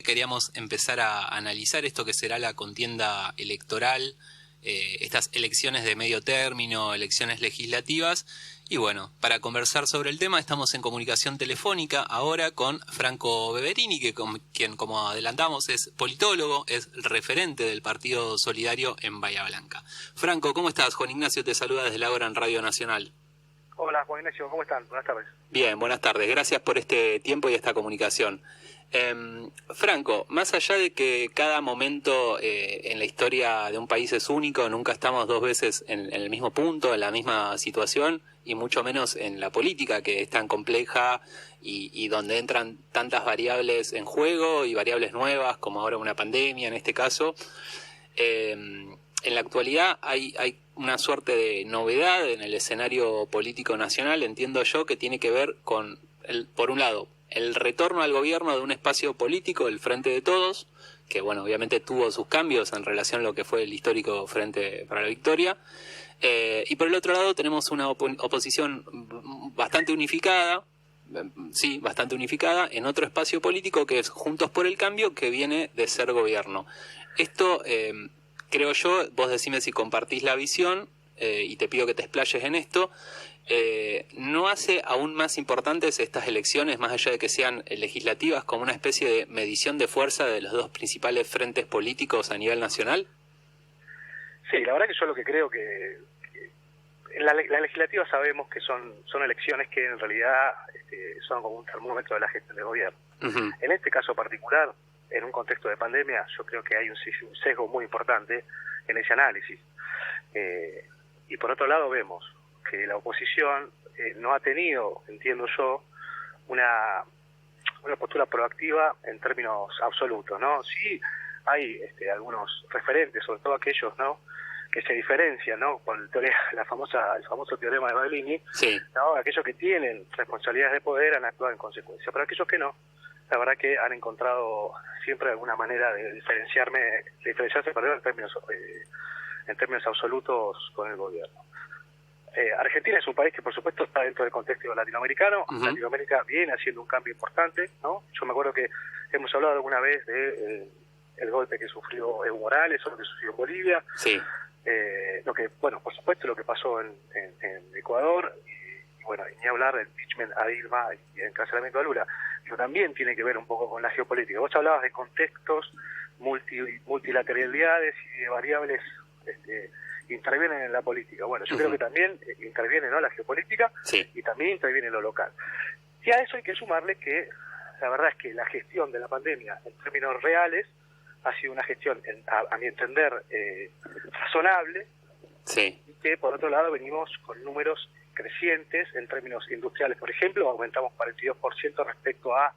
queríamos empezar a analizar esto que será la contienda electoral, estas elecciones de medio término, elecciones legislativas. Y bueno, para conversar sobre el tema estamos en comunicación telefónica ahora con Franco Beverini, quien, como adelantamos, es politólogo, es referente del Partido Solidario en Bahía Blanca. Franco, ¿cómo estás? Juan Ignacio te saluda desde la hora en Radio Nacional. Hola, Juan Ignacio, ¿cómo están? Buenas tardes. Bien, buenas tardes. Gracias por este tiempo y esta comunicación. Franco, más allá de que cada momento en la historia de un país es único, nunca estamos dos veces en el mismo punto, en la misma situación, y mucho menos en la política, que es tan compleja y donde entran tantas variables en juego y variables nuevas, como ahora una pandemia en este caso. En la actualidad hay una suerte de novedad en el escenario político nacional, entiendo yo, que tiene que ver con, por un lado, el retorno al gobierno de un espacio político, el Frente de Todos, que bueno, obviamente tuvo sus cambios en relación a lo que fue el histórico Frente para la Victoria, y por el otro lado tenemos una oposición bastante unificada, en otro espacio político que es Juntos por el Cambio, que viene de ser gobierno. Esto, creo yo, vos decime si compartís la visión, y te pido que te explayes en esto, ¿no hace aún más importantes estas elecciones, más allá de que sean legislativas, como una especie de medición de fuerza de los dos principales frentes políticos a nivel nacional? Sí, la verdad que yo lo que creo que en la legislativa sabemos que son elecciones que en realidad son como un termómetro de la gestión del gobierno. Uh-huh. En este caso particular, en un contexto de pandemia, yo creo que hay un sesgo muy importante en ese análisis. Y por otro lado vemos que la oposición no ha tenido, entiendo yo, una postura proactiva en términos absolutos, ¿no? Sí hay algunos referentes, sobre todo aquellos, ¿no?, que se diferencian, ¿no?, por el famoso teorema de Bellini, sí, ¿no? Aquellos que tienen responsabilidades de poder han actuado en consecuencia, pero aquellos que no, la verdad que han encontrado siempre alguna manera de diferenciarse en términos absolutos con el gobierno. Argentina es un país que por supuesto está dentro del contexto latinoamericano. Uh-huh. Latinoamérica viene haciendo un cambio importante, ¿no? Yo me acuerdo que hemos hablado alguna vez de el golpe que sufrió Evo Morales o lo que sucedió en Bolivia. Sí. Por supuesto lo que pasó en Ecuador y bueno, ni hablar del impeachment a Dilma y el encarcelamiento de Lula, pero también tiene que ver un poco con la geopolítica. Vos hablabas de contextos, multilateralidades y de variables intervienen en la política. Bueno, yo creo que también interviene, ¿no?, la geopolítica, sí, y también interviene lo local. Y a eso hay que sumarle que la verdad es que la gestión de la pandemia en términos reales ha sido una gestión, a mi entender, razonable, sí, y que por otro lado venimos con números crecientes en términos industriales. Por ejemplo, aumentamos 42% respecto a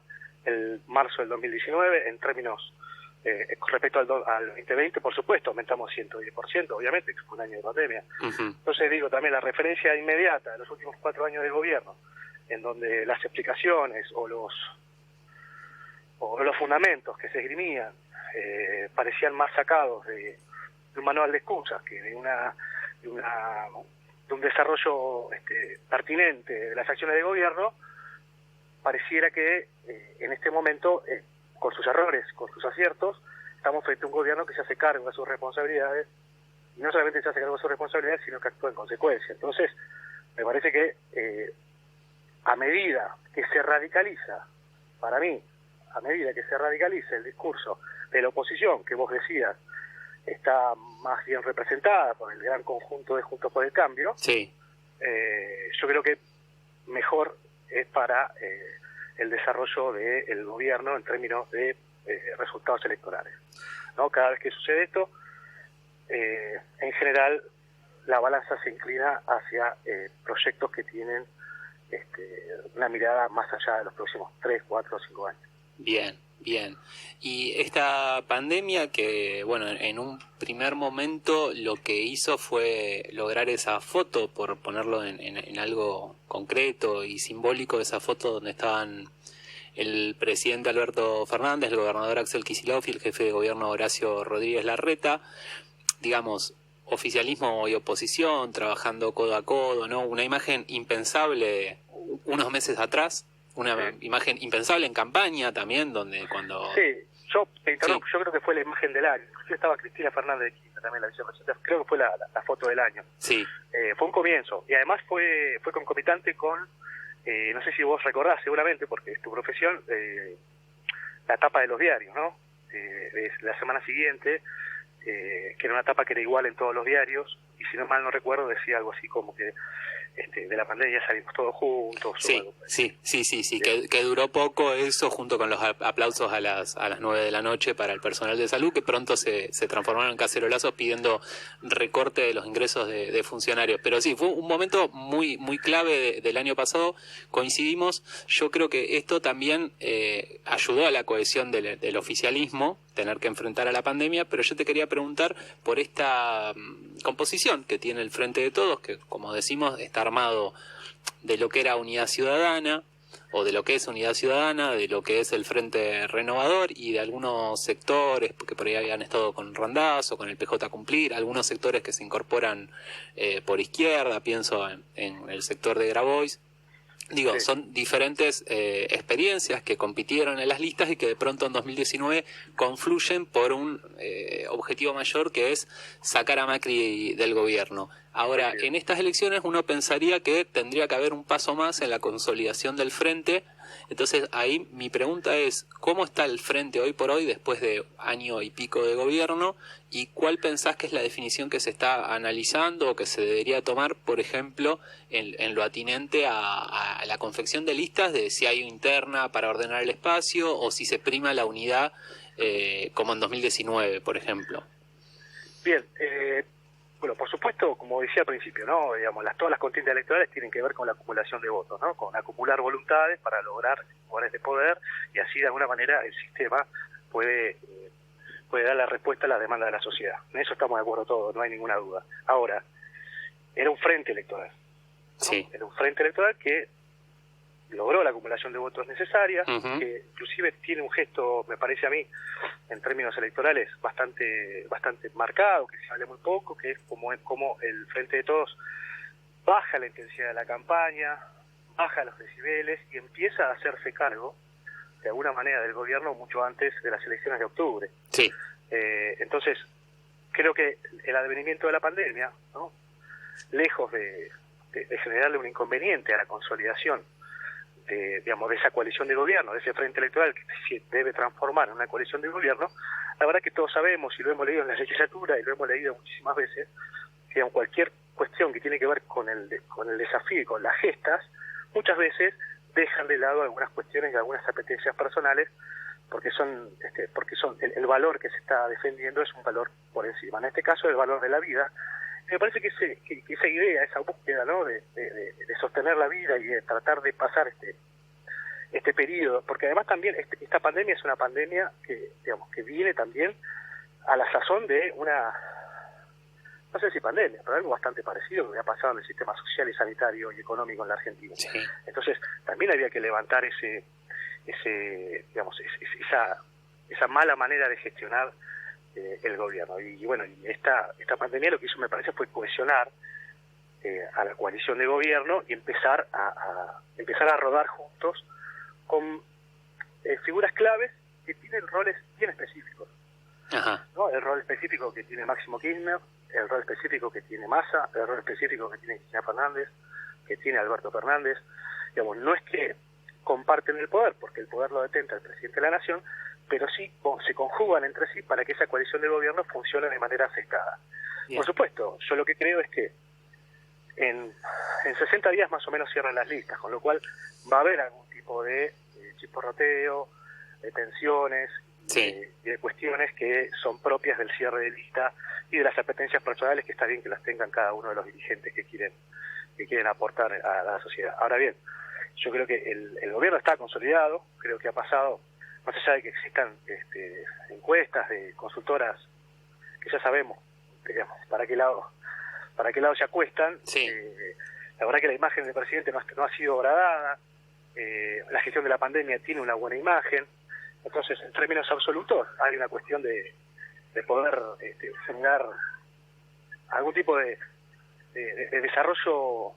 el marzo del 2019, en términos respecto al 2020, por supuesto, aumentamos 110%, obviamente, que fue un año de pandemia. Uh-huh. Entonces digo, también la referencia inmediata de los últimos 4 años de gobierno, en donde las explicaciones o los fundamentos que se esgrimían parecían más sacados de un manual de excusas que de un desarrollo pertinente de las acciones de gobierno, pareciera que en este momento, con sus errores, con sus aciertos, estamos frente a un gobierno que se hace cargo de sus responsabilidades, y no solamente se hace cargo de sus responsabilidades, sino que actúa en consecuencia. Entonces, me parece que a medida que se radicaliza, para mí, a medida que se radicaliza el discurso de la oposición, que vos decías, está más bien representada por el gran conjunto de Juntos por el Cambio, sí, yo creo que mejor es para el desarrollo del gobierno en términos de resultados electorales, ¿no? Cada vez que sucede esto, en general la balanza se inclina hacia proyectos que tienen una mirada más allá de los próximos 3, 4 o 5 años. Bien, bien. Y esta pandemia que, bueno, en un primer momento lo que hizo fue lograr esa foto, por ponerlo en algo concreto y simbólico, esa foto donde estaban el presidente Alberto Fernández, el gobernador Axel Kicillof y el jefe de gobierno Horacio Rodríguez Larreta, digamos, oficialismo y oposición trabajando codo a codo, ¿no? Una imagen impensable unos meses atrás, una imagen impensable en campaña también, donde cuando... Sí, Yo te interrumpo, yo creo que fue la imagen del año. Yo estaba Cristina Fernández de Kirchner también, la vicepresidenta, creo que fue la foto del año. Sí. Fue un comienzo, y además fue concomitante con, no sé si vos recordás seguramente, porque es tu profesión, la tapa de los diarios, ¿no? De la semana siguiente, que era una tapa que era igual en todos los diarios, y si no mal no recuerdo decía algo así como que de la pandemia salimos todos juntos. Sí, o algo. sí, que duró poco eso, junto con los aplausos a las 9 de la noche para el personal de salud, que pronto se transformaron en cacerolazos pidiendo recorte de los ingresos de funcionarios. Pero sí, fue un momento muy clave del año pasado, coincidimos. Yo creo que esto también ayudó a la cohesión del oficialismo, tener que enfrentar a la pandemia, pero yo te quería preguntar por esta composición que tiene el Frente de Todos, que como decimos está armado de lo que era Unidad Ciudadana, o de lo que es Unidad Ciudadana, de lo que es el Frente Renovador y de algunos sectores, porque por ahí habían estado con Randazzo, con el PJ Cumplir, algunos sectores que se incorporan por izquierda, pienso en el sector de Grabois. Digo, sí. Son diferentes experiencias que compitieron en las listas y que de pronto en 2019 confluyen por un objetivo mayor, que es sacar a Macri del gobierno. Ahora, en estas elecciones uno pensaría que tendría que haber un paso más en la consolidación del frente. Entonces ahí mi pregunta es, ¿cómo está el frente hoy por hoy después de año y pico de gobierno? ¿Y cuál pensás que es la definición que se está analizando o que se debería tomar, por ejemplo, en lo atinente a la confección de listas de si hay interna para ordenar el espacio o si se prima la unidad como en 2019, por ejemplo? Bien, bueno, por supuesto, como decía al principio, ¿no? Digamos, todas las contiendas electorales tienen que ver con la acumulación de votos, ¿no? Con acumular voluntades para lograr lugares de poder, y así de alguna manera el sistema puede dar la respuesta a las demandas de la sociedad. En eso estamos de acuerdo todos, no hay ninguna duda. Ahora, era un frente electoral, ¿no? Sí. Era un frente electoral que logró la acumulación de votos necesarias, que inclusive tiene un gesto, me parece a mí, en términos electorales, bastante marcado, que se habla muy poco, que es como el Frente de Todos baja la intensidad de la campaña, baja los decibeles y empieza a hacerse cargo, de alguna manera, del gobierno mucho antes de las elecciones de octubre. Sí. Entonces, creo que el advenimiento de la pandemia, ¿no? Lejos de generarle un inconveniente a la consolidación de esa coalición de gobierno, de ese frente electoral que se debe transformar en una coalición de gobierno, la verdad que todos sabemos, y lo hemos leído en la legislatura, y lo hemos leído muchísimas veces, que cualquier cuestión que tiene que ver con el desafío y con las gestas, muchas veces dejan de lado algunas cuestiones y algunas apetencias personales, porque son el valor que se está defendiendo es un valor por encima. En este caso, el valor de la vida. Me parece que esa idea, esa búsqueda, ¿no? de sostener la vida y de tratar de pasar este periodo, porque además también esta pandemia es una pandemia que viene también a la sazón de una, no sé si pandemia, pero algo bastante parecido que ha pasado en el sistema social y sanitario y económico en la Argentina. Sí. Entonces también había que levantar esa mala manera de gestionar el gobierno. Y bueno, esta pandemia lo que hizo, me parece, fue cohesionar a la coalición de gobierno y empezar a rodar juntos con figuras claves que tienen roles bien específicos. Ajá. ¿No? El rol específico que tiene Máximo Kirchner, el rol específico que tiene Massa, el rol específico que tiene Cristina Fernández, que tiene Alberto Fernández. Digamos, no es que comparten el poder, porque el poder lo detenta el presidente de la Nación, pero sí se conjugan entre sí para que esa coalición de gobierno funcione de manera aceptada. Bien. Por supuesto, yo lo que creo es que en 60 días más o menos cierran las listas, con lo cual va a haber algún tipo de chisporroteo, de tensiones, sí, y de cuestiones que son propias del cierre de lista y de las apetencias personales, que está bien que las tengan cada uno de los dirigentes que quieren aportar a la sociedad. Ahora bien, yo creo que el gobierno está consolidado, creo que ha pasado, más allá de que existan encuestas de consultoras que ya sabemos, digamos, para qué lado se acuestan. Sí. La verdad que la imagen del presidente no ha sido agradada, la gestión de la pandemia tiene una buena imagen, entonces en términos absolutos hay una cuestión de poder generar algún tipo de desarrollo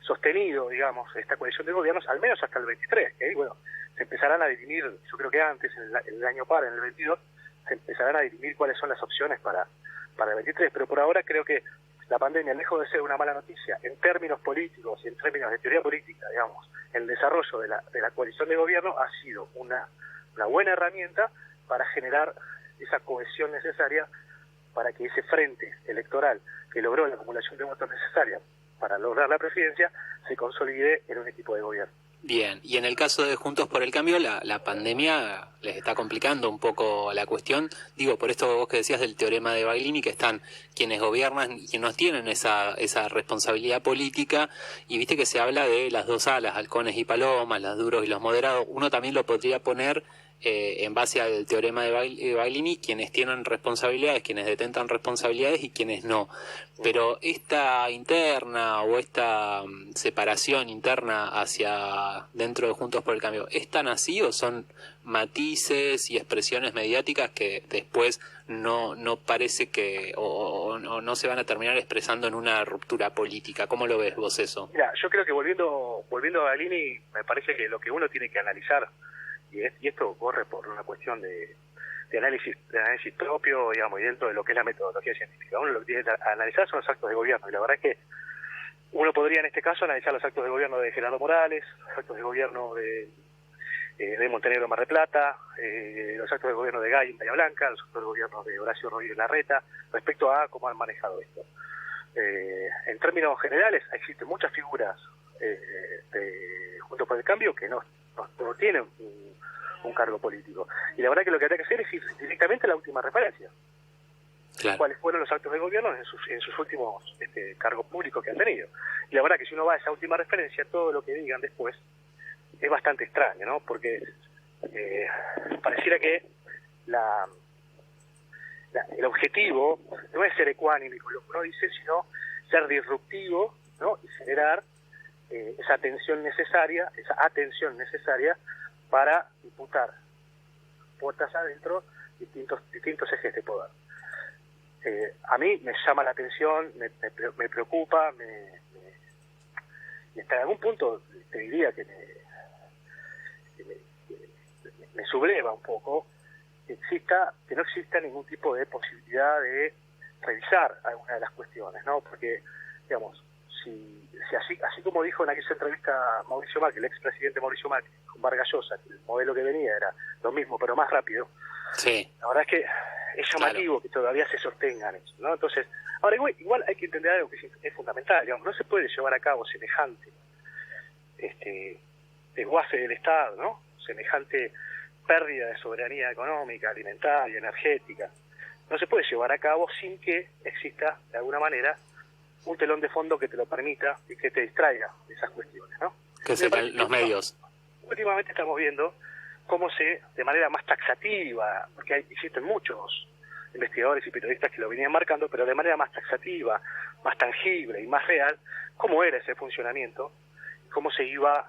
sostenido, digamos, esta coalición de gobiernos, al menos hasta el 23, que ahí, bueno, se empezarán a dirimir, yo creo que antes, en el año par, en el 22, se empezarán a dirimir cuáles son las opciones para el 23, pero por ahora creo que la pandemia, lejos de ser una mala noticia en términos políticos y en términos de teoría política, digamos, el desarrollo de la coalición de gobierno ha sido una buena herramienta para generar esa cohesión necesaria para que ese frente electoral que logró la acumulación de votos necesaria para lograr la presidencia se consolide en un equipo de gobierno. Bien, y en el caso de Juntos por el Cambio, la pandemia les está complicando un poco la cuestión. Digo, por esto vos que decías del teorema de Baglini, que están quienes gobiernan y quienes tienen esa responsabilidad política, y viste que se habla de las dos alas, halcones y palomas, los duros y los moderados. Uno también lo podría poner en base al teorema de Baglini, quienes tienen responsabilidades, quienes detentan responsabilidades y quienes no. Pero esta interna o esta separación interna hacia dentro de Juntos por el Cambio, ¿es tan así o son matices y expresiones mediáticas que después no parece que o no se van a terminar expresando en una ruptura política? ¿Cómo lo ves vos eso? Mira, yo creo que volviendo a Baglini, me parece que lo que uno tiene que analizar, y esto corre por una cuestión de análisis propio, digamos, y dentro de lo que es la metodología científica, uno lo que tiene que analizar son los actos de gobierno, y la verdad es que uno podría en este caso analizar los actos de gobierno de Gerardo Morales, los actos de gobierno de Montenegro Mar del Plata, los actos de gobierno de Gay en Bahía Blanca, los actos de gobierno de Horacio Rodríguez Larreta, respecto a cómo han manejado esto. En términos generales, existen muchas figuras de Juntos por el Cambio que no tienen un cargo político. Y la verdad que lo que habría que hacer es ir directamente a la última referencia. Claro. ¿Cuáles fueron los actos de gobierno en sus últimos cargos públicos que han tenido? Y la verdad que si uno va a esa última referencia, todo lo que digan después es bastante extraño, ¿no? Porque pareciera que el objetivo no es ser ecuánime con lo que uno dice, sino ser disruptivo, ¿no? Y generar esa atención necesaria para imputar puertas adentro distintos ejes de poder. A mí me llama la atención, me preocupa, y hasta algún punto te diría que me subleva un poco que no exista ningún tipo de posibilidad de revisar alguna de las cuestiones, ¿no? Porque, digamos, si así como dijo en aquella entrevista Mauricio Macri, el expresidente Mauricio Macri, con Vargas Llosa, que el modelo que venía era lo mismo pero más rápido, sí. La verdad es que es llamativo, claro, que todavía se sostengan eso, ¿no? Entonces, ahora igual hay que entender algo que es fundamental, digamos, no se puede llevar a cabo semejante desguace del Estado, ¿no? Semejante pérdida de soberanía económica, alimentaria, energética, no se puede llevar a cabo sin que exista de alguna manera un telón de fondo que te lo permita y que te distraiga de esas cuestiones, ¿no? Que sean los medios. Últimamente estamos viendo cómo de manera más taxativa, porque existen muchos investigadores y periodistas que lo venían marcando, pero de manera más taxativa, más tangible y más real, cómo era ese funcionamiento, cómo se iba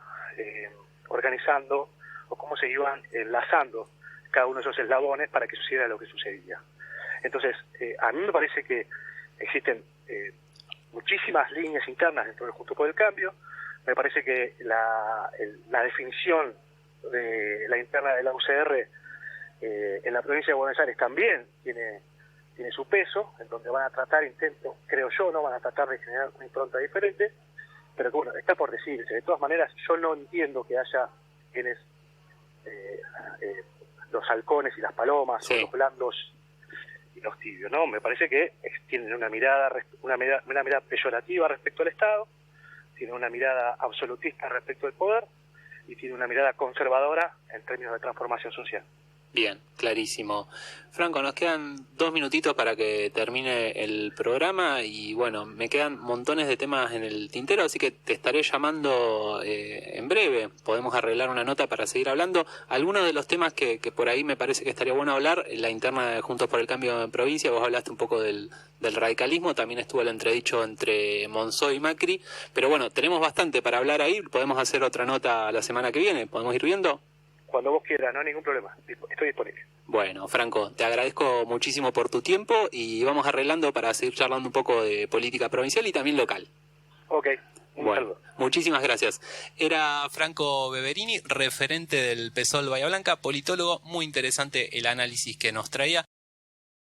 organizando o cómo se iban enlazando cada uno de esos eslabones para que sucediera lo que sucedía. Entonces, a mí me parece que existen muchísimas líneas internas dentro del Juntos por el Cambio. Me parece que la definición de la interna de la UCR en la provincia de Buenos Aires también tiene su peso, en donde van a tratar, creo yo, no van a tratar de generar una impronta diferente, pero que, bueno, está por decirse. De todas maneras, yo no entiendo que haya quienes los halcones y las palomas, sí, o los blandos y los tibios, ¿no? Me parece que tienen una mirada peyorativa respecto al Estado, tienen una mirada absolutista respecto al poder y tienen una mirada conservadora en términos de transformación social. Bien, clarísimo. Franco, nos quedan 2 minutitos para que termine el programa y bueno, me quedan montones de temas en el tintero, así que te estaré llamando en breve. Podemos arreglar una nota para seguir hablando. Algunos de los temas que por ahí me parece que estaría bueno hablar, la interna de Juntos por el Cambio en provincia, vos hablaste un poco del radicalismo, también estuvo el entredicho entre Monzó y Macri, pero bueno, tenemos bastante para hablar ahí, podemos hacer otra nota la semana que viene, ¿podemos ir viendo? Cuando vos quieras, no hay ningún problema. Estoy disponible. Bueno, Franco, te agradezco muchísimo por tu tiempo y vamos arreglando para seguir charlando un poco de política provincial y también local. Ok. Bueno, muchísimas gracias. Era Franco Beverini, referente del PSOL Bahía Blanca, politólogo, muy interesante el análisis que nos traía.